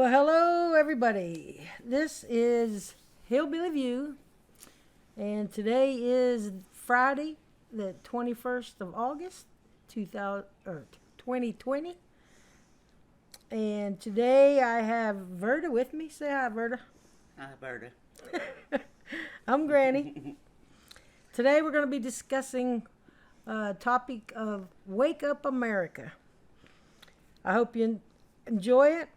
Well, hello, everybody. This is Hillbilly View, and today is Friday, the 21st of August, 2020. And today I have Verda with me. Say hi, Verda. Hi, Verda. I'm Granny. Today we're going to be discussing a topic of Wake Up America. I hope you enjoy it.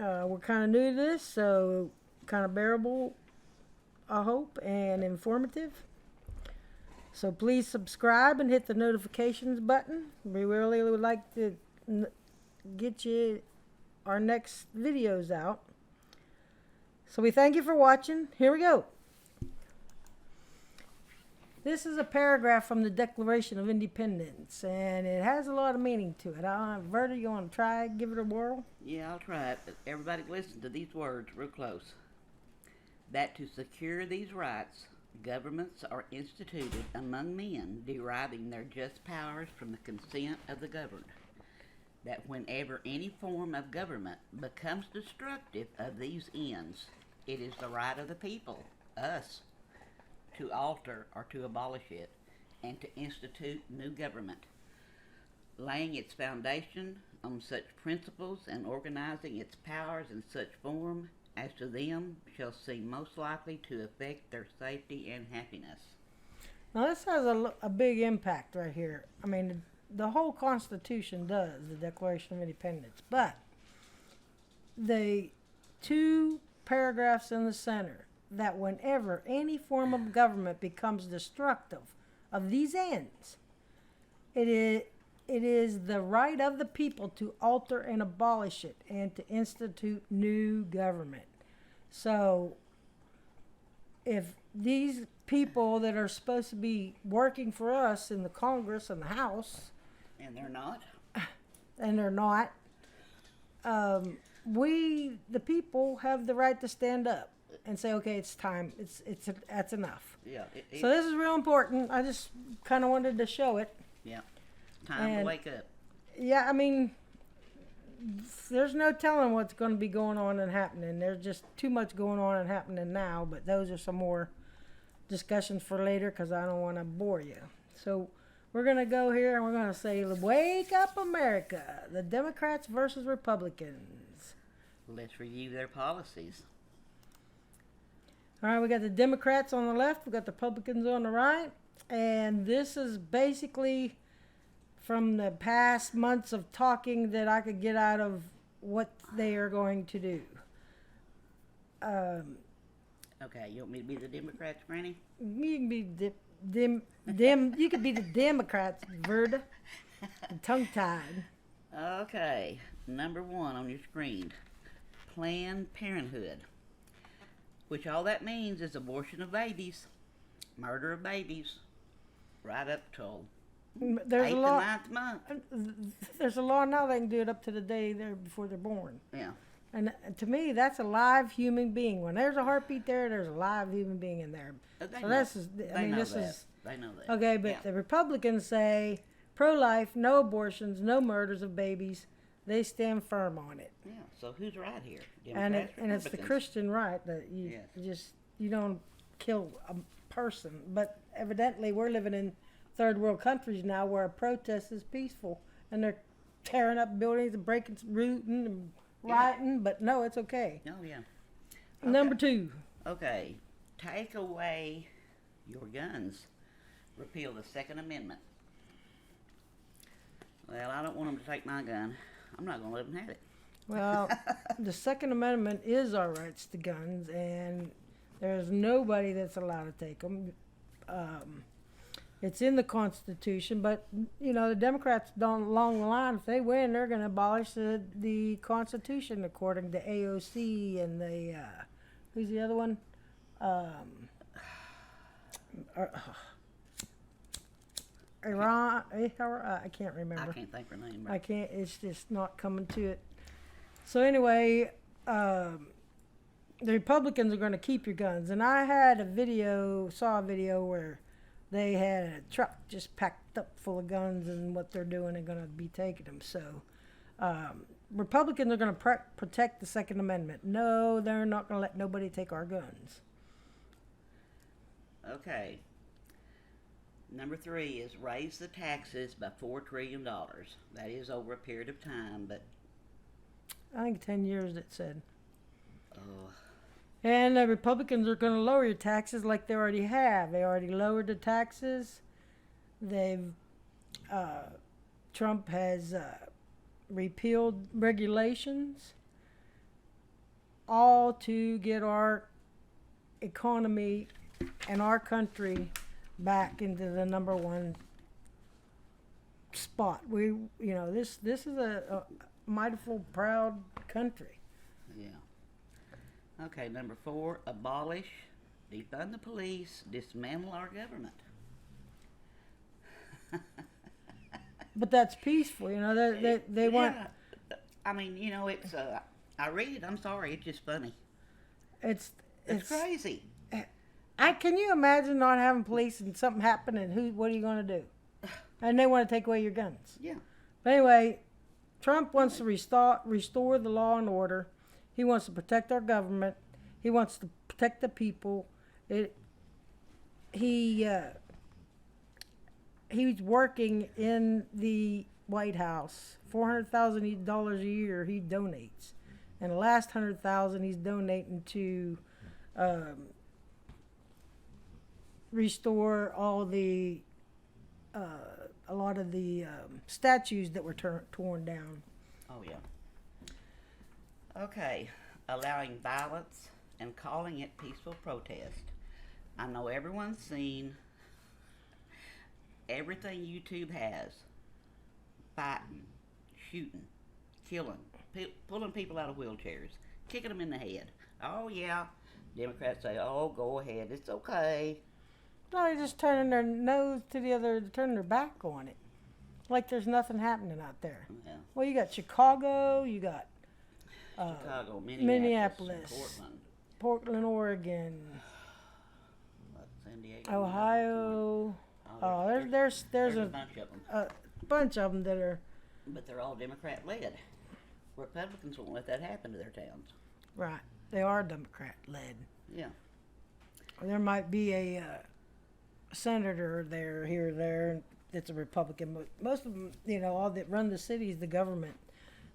We're kind of new to this, so kind of bearable, I hope, and informative. So please subscribe and hit the notifications button. We really would like to get you our next videos out. So we thank you for watching. Here we go. This is a paragraph from the Declaration of Independence, and it has a lot of meaning to it. Verda, you want to try it? Give it a whirl? Yeah, I'll try it, but everybody listen to these words real close. That to secure these rights, governments are instituted among men deriving their just powers from the consent of the governed. That whenever any form of government becomes destructive of these ends, it is the right of the people, us, to alter or to abolish it, and to institute new government, laying its foundation on such principles and organizing its powers in such form as to them shall seem most likely to affect their safety and happiness. Now this has a big impact right here. I mean, the whole Constitution does, the Declaration of Independence, but the two paragraphs in the center, that whenever any form of government becomes destructive of these ends, it is the right of the people to alter and abolish it and to institute new government. So if these people that are supposed to be working for us in the Congress and the House, And they're not? We, the people, have the right to stand up and say, okay, it's time. That's enough. Yeah. So this is real important. I just kind of wanted to show it. Yeah. Time to wake up. Yeah, I mean, there's no telling what's going to be going on and happening. There's just too much going on and happening now, but those are some more discussions for later because I don't want to bore you. So we're going to go here and we're going to say, wake up America, the Democrats versus Republicans. Let's review their policies. All right, we got the Democrats on the left, we got the Republicans on the right, and this is basically from the past months of talking that I could get out of what they are going to do. Okay, you want me to be the Democrats, Granny? You can be you could be the Democrats, Verda, tongue-tied. Okay, number 1 on your screen, Planned Parenthood, which all that means is abortion of babies, murder of babies, right up till There's 8th a law. to 9th month. There's a law now they can do it up to the day before they're born. Yeah. And to me, that's a live human being. When there's a heartbeat there, there's a live human being in there. They So know- this is, I they mean, know this that. is They know that. okay. But Yeah. the Republicans say pro-life, no abortions, no murders of babies. They stand firm on it. Yeah. So who's right here? And Democrats or it's the Republicans? Christian right that you Yes. you don't kill a person. But evidently, we're living in third world countries now where a protest is peaceful and they're tearing up buildings and breaking, rooting and rioting. But no, it's okay. Oh yeah. Number 2. Okay. Take away your guns. Repeal the Second Amendment. Well, I don't want them to take my gun. I'm not going to let them have it. Well, the Second Amendment is our rights to guns, and there's nobody that's allowed to take them. It's in the Constitution, but, you know, the Democrats don't, along the line, if they win, they're going to abolish the Constitution according to AOC and the, who's the other one? Iran, I can't remember. I can't think of her name. I can't, it's just not coming to it. So anyway, the Republicans are going to keep your guns. And I saw a video where they had a truck just packed up full of guns, and what they're doing, they're going to be taking them. So Republicans are going to protect the Second Amendment. No, they're not going to let nobody take our guns. Okay. Number 3 is raise the taxes by $4 trillion. That is over a period of time, but... I think 10 years, it said. Oh. And the Republicans are going to lower your taxes like they already have. They already lowered the taxes. Trump has repealed regulations, all to get our economy and our country back into the number one spot. This is a mightiful, proud country. Yeah. Okay, number 4, abolish, defund the police, dismantle our government. But that's peaceful, they want... I mean, it's, I read it, I'm sorry, it's just funny. It's crazy. Can you imagine not having police and something happening? What are you going to do? And they want to take away your guns. Yeah. But anyway, Trump wants to restore the law and order. He wants to protect our government. He wants to protect the people. He's working in the White House. $400,000 a year he donates, and the last $100,000 he's donating to restore all the a lot of the statues that were torn down. Oh yeah. Okay, allowing violence and calling it peaceful protest. I know everyone's seen everything YouTube has. Fighting, shooting, killing, pulling people out of wheelchairs, kicking them in the head. Oh yeah, Democrats say, oh, go ahead, it's okay. No, they're just turning their nose to the other, turning their back on it. Like there's nothing happening out there. Yeah. Well, you got Chicago, you got Chicago, Minneapolis, Portland, Oregon, San Diego, Ohio. There's a bunch of them. A bunch of them that are. But they're all Democrat led. Republicans won't let that happen to their towns. Right, they are Democrat led. Yeah. There might be a senator there, here or there, that's a Republican, but most of them, all that run the cities, the government,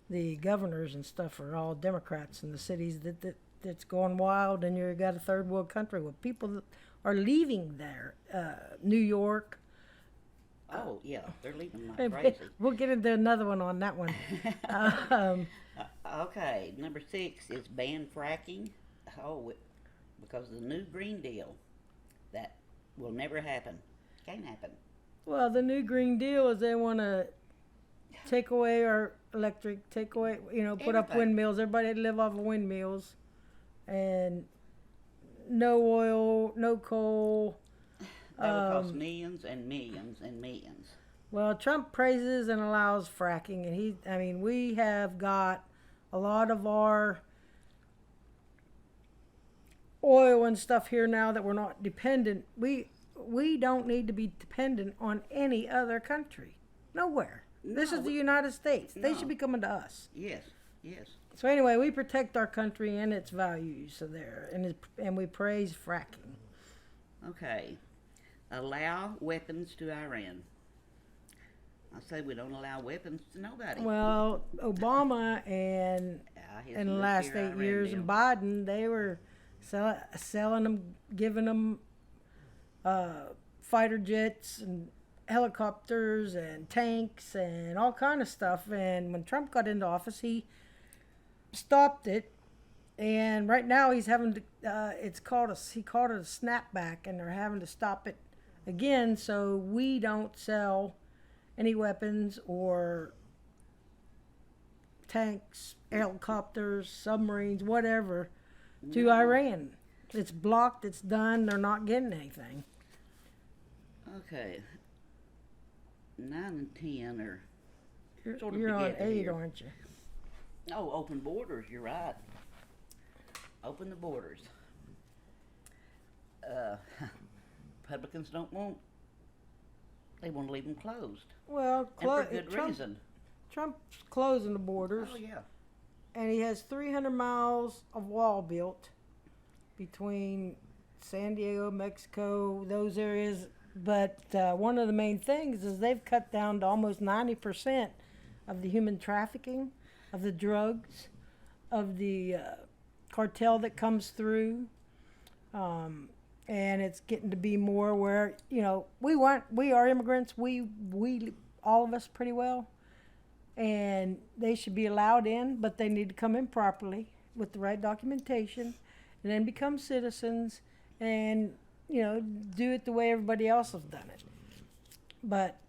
the governors and stuff are all Democrats in the cities that's going wild, and you've got a third world country with people that are leaving there. New York. Oh, yeah, they're leaving like crazy. We'll get into another one on that one. Okay, number 6 is ban fracking. Because of the new Green Deal, that will never happen. Can't happen. Well, the new Green Deal is they want to take away our electric, put up windmills. Everybody live off of windmills, and no oil, no coal. That will cost millions and millions and millions. Well, Trump praises and allows fracking, and we have got a lot of our oil and stuff here now that we're not dependent. We don't need to be dependent on any other country. Nowhere. This is the United States. They should be coming to us. Yes. So anyway, we protect our country and its values. So and we praise fracking. Okay. Allow weapons to Iran. I say we don't allow weapons to nobody. Well, Obama and in the last 8 years, and Biden, they were selling them, giving them fighter jets and helicopters and tanks and all kind of stuff. And when Trump got into office, he stopped it. And right now he's having to, he called it a snapback, and they're having to stop it again, so we don't sell any weapons or tanks, helicopters, submarines, whatever, to Iran. It's blocked, it's done, they're not getting anything. Okay. 9 and 10 are sort of You're on 8, here. aren't you? Oh, open borders, you're right. Open the borders. Republicans they want to leave them closed. Well, and for good reason. Trump's closing the borders, Oh yeah. and he has 300 miles of wall built between San Diego, Mexico, those areas. But one of the main things is they've cut down to almost 90% of the human trafficking, of the drugs, of the cartel that comes through. And it's getting to be more where, we are immigrants. We all of us pretty well. And they should be allowed in, but they need to come in properly with the right documentation and then become citizens and, do it the way everybody else has done it. But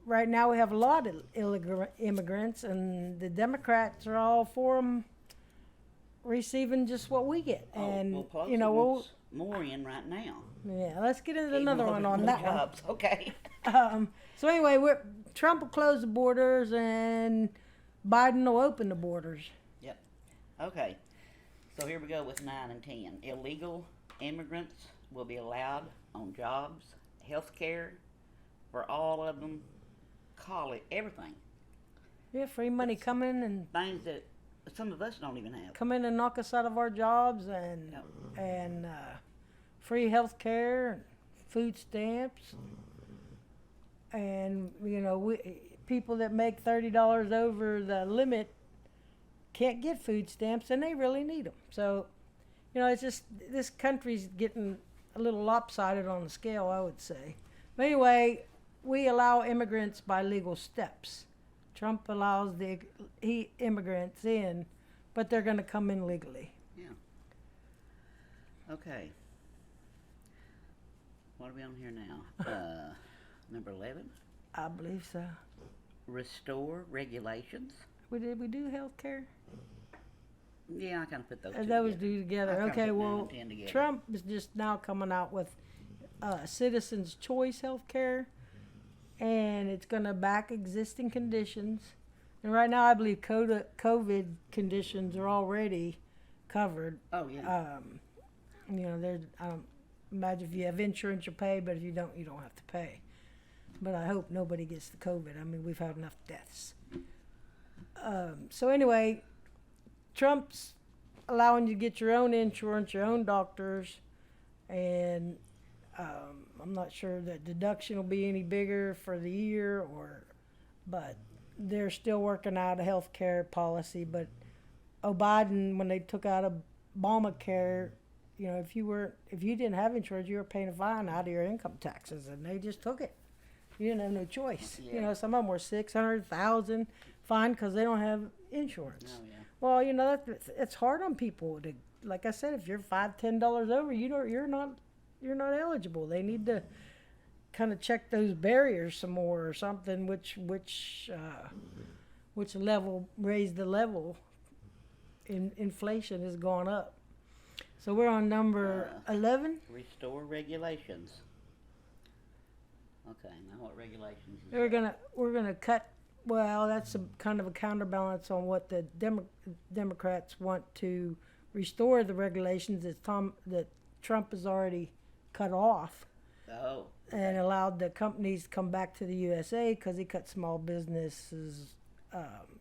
right now we have a lot of illegal immigrants, and the Democrats are all for them receiving just what we get. And, well, Pelosi wants more in right now. yeah, let's get into Even another though one there's on no that jobs. Okay. one. So anyway, Trump will close the borders and Biden will open the borders. Yep. Okay. So here we go with 9 and 10. Illegal immigrants will be allowed on jobs, health care, for all of them, college, everything. Yeah, free money come in Things that some of us don't even have. and knock us out of our jobs, and Yep. and free health care and food stamps, and people that make $30 over the limit can't get food stamps, and they really need them. So, it's just this country's getting a little lopsided on the scale, I would say. But anyway, we allow immigrants by legal steps. Trump allows the immigrants in, but they're going to come in legally. Yeah. Okay. What are we on here now? Number 11. I believe so. Restore regulations. We do health care? Yeah, I kind of put those two Those together. do together. I kinda Okay, put 9 well, and 10 together. Trump is just now coming out with Citizens' Choice health care, and it's going to back existing conditions. And right now, I believe COVID conditions are already covered. Oh, yeah. I don't imagine if you have insurance, you pay, but if you don't have to pay. But I hope nobody gets the COVID. I mean, we've had enough deaths. So anyway, Trump's allowing you to get your own insurance, your own doctors, and I'm not sure that deduction will be any bigger for the year, but they're still working out a health care policy. But Biden, when they took out Obamacare, if you didn't have insurance, you were paying a fine out of your income taxes, and they just took it. You didn't have no choice. Yeah. Some of them were 600,000 fine because they don't have insurance. Oh, yeah. Well, it's hard on people to, like I said, if you're $5-10 over, you're not eligible. They need to kind of check those barriers some more or something, which level raise the level. Inflation has gone up. So we're on number 11. Restore regulations. Okay, now what regulations is We're that? gonna cut. Well, that's a kind of a counterbalance on what the Democrats want to restore the regulations that Trump has already cut off. Oh. And allowed the companies to come back to the USA because he cut small businesses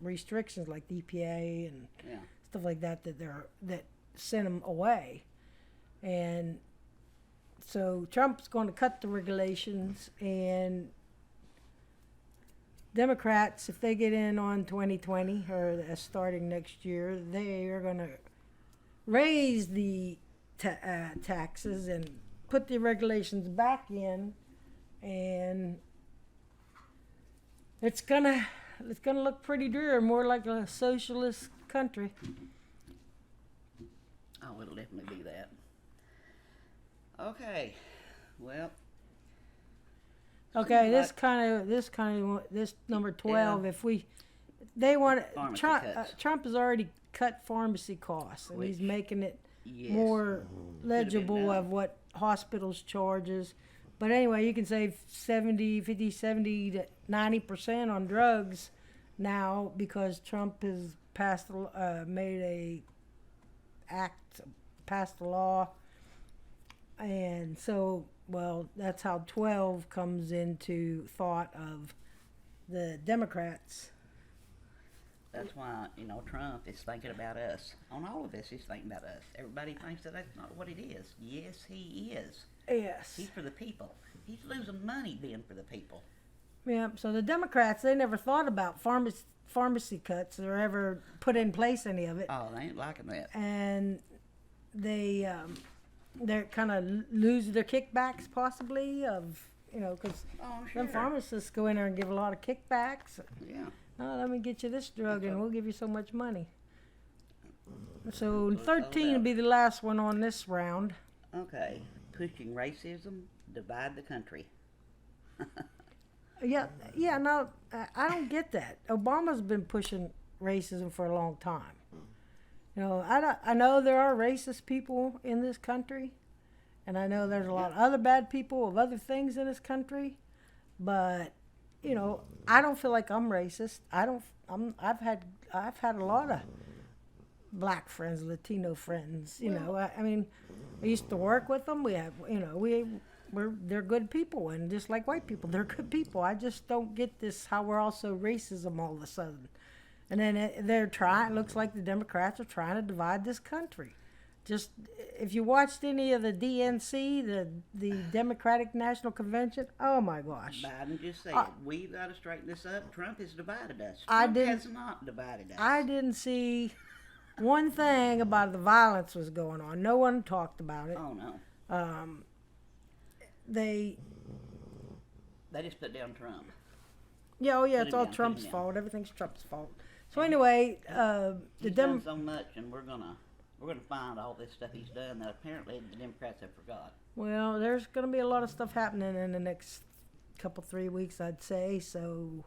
restrictions like the EPA and Yeah. stuff like that that sent them away. And so Trump's going to cut the regulations, and Democrats, if they get in on 2020 or starting next year, they are going to raise the taxes and put the regulations back in, and it's gonna look pretty drear, more like a socialist country. Oh, it'll definitely be that. Okay. Well. Okay, seems this number 12. Yeah. If they want Pharmacy Trump, cuts. Trump has already cut pharmacy costs, and he's Which- making it Yes. more legible done. of what hospitals charges. But anyway, you can save 70 to 90% on drugs now because Trump has passed passed a law. And so, well, that's how 12 comes into thought of the Democrats That's why, Trump is thinking about us. On all of this, he's thinking about us. Everybody thinks that that's not what it is. Yes, he is. Yes. He's for the people. He's losing money being for the people. Yeah, so the Democrats, they never thought about pharmacy cuts or ever put in place any of it. Oh, they ain't liking that. And they're kind of lose their kickbacks possibly of, because Sure. them pharmacists go in there and give a lot of kickbacks. Yeah. Oh, let me get you this drug and we'll give you so much money. So Let's 13 hold will be the last one on this round. Okay. Pushing racism, divide the country. Yeah, no, I don't get that. Obama's been pushing racism for a long time. I know there are racist people in this country, and I know there's a lot of other bad people of other things in this country, but I don't feel like I'm racist. I've had a lot of black friends, Latino friends. I mean, I used to work with them. We have, they're good people, and just like white people, they're good people. I just don't get this how we're also racism all of a sudden. And then they're trying. It looks like the Democrats are trying to divide this country. Just if you watched any of the DNC, the Democratic National Convention, oh my gosh! Biden just said we've got to straighten this up. Trump has divided us. Trump has not divided us. I didn't see one thing about the violence was going on. No one talked about it. Oh no. They just put down Trump. Yeah, it's all Trump's fault. Everything's Trump's fault. So anyway, he's done so much, and we're gonna find all this stuff he's done that apparently the Democrats have forgot. Well, there's gonna be a lot of stuff happening in the next 3 weeks, I'd say. So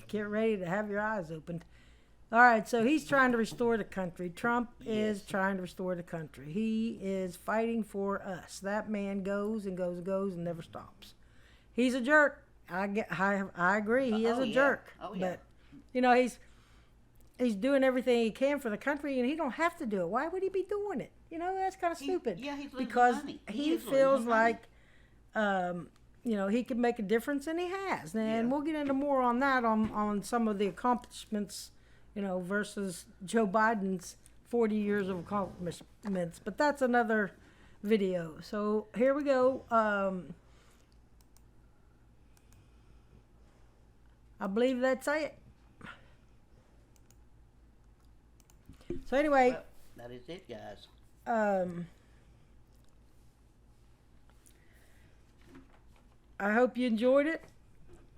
get ready to have your eyes opened. All right, so he's trying to restore the country. Trump is trying to restore the country. He is fighting for us. That man goes and goes and goes and never stops. He's a jerk. I agree. He is a jerk. Oh yeah. But he's doing everything he can for the country, and he don't have to do it. Why would he be doing it? That's kind of stupid. He's losing because money. he feels like he can make a difference, and he has. And we'll get into more on that on some of the accomplishments, versus Joe Biden's 40 years of accomplishments. But that's another video. So here we go. I believe that's it. So anyway, well, that is it, guys. I hope you enjoyed it.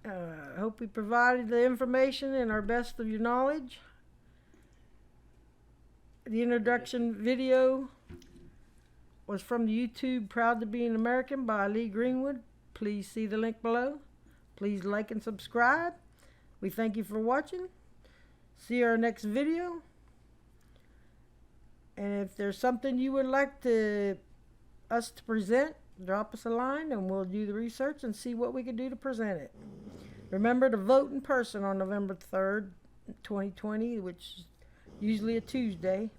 I hope we provided the information in our best of your knowledge. The introduction video was from the YouTube Proud to Be an American by Lee Greenwood. Please see the link below. Please like and subscribe. We thank you for watching. See our next video. And if there's something you would like us to present, drop us a line and we'll do the research and see what we can do to present it. Remember to vote in person on November 3rd, 2020, which is usually a Tuesday.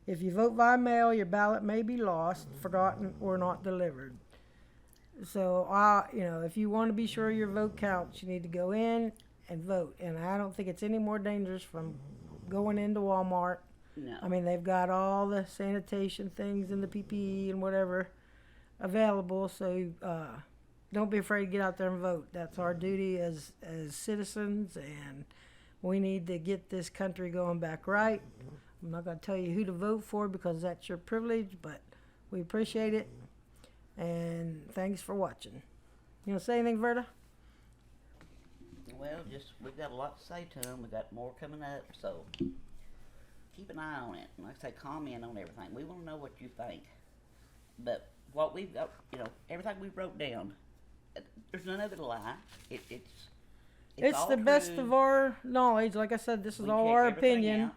If you vote by mail, your ballot may be lost, forgotten, or not delivered. So, if you want to be sure your vote counts, you need to go in and vote. And I don't think it's any more dangerous from going into Walmart. No. I mean, they've got all the sanitation things and the PPE and whatever available. So don't be afraid to get out there and vote. That's our duty as citizens, and we need to get this country going back right. I'm not going to tell you who to vote for because that's your privilege, but we appreciate it. And thanks for watching. You want to say anything, Verda? Well, we've got a lot to say to them. We've got more coming up, so keep an eye on it. Like I say, comment on everything. We want to know what you think. But what we've got, everything we wrote down, there's none of it a lie. It's all the best true. of our knowledge. Like I said, this is We all check our everything opinion. out.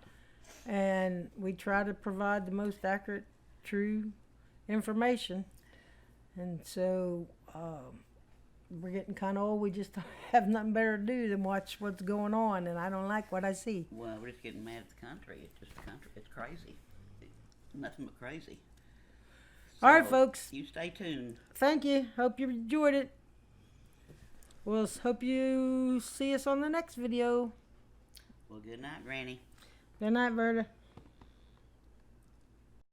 And we try to provide the most accurate, true information. And so we're getting kind of old. We just have nothing better to do than watch what's going on, and I don't like what I see. Well, we're just getting mad at the country. It's just the country. It's crazy. Nothing but crazy. So, all right, folks. You stay tuned. Thank you. Hope you enjoyed it. We'll hope you see us on the next video. Well, good night, Granny. Good night, Verda.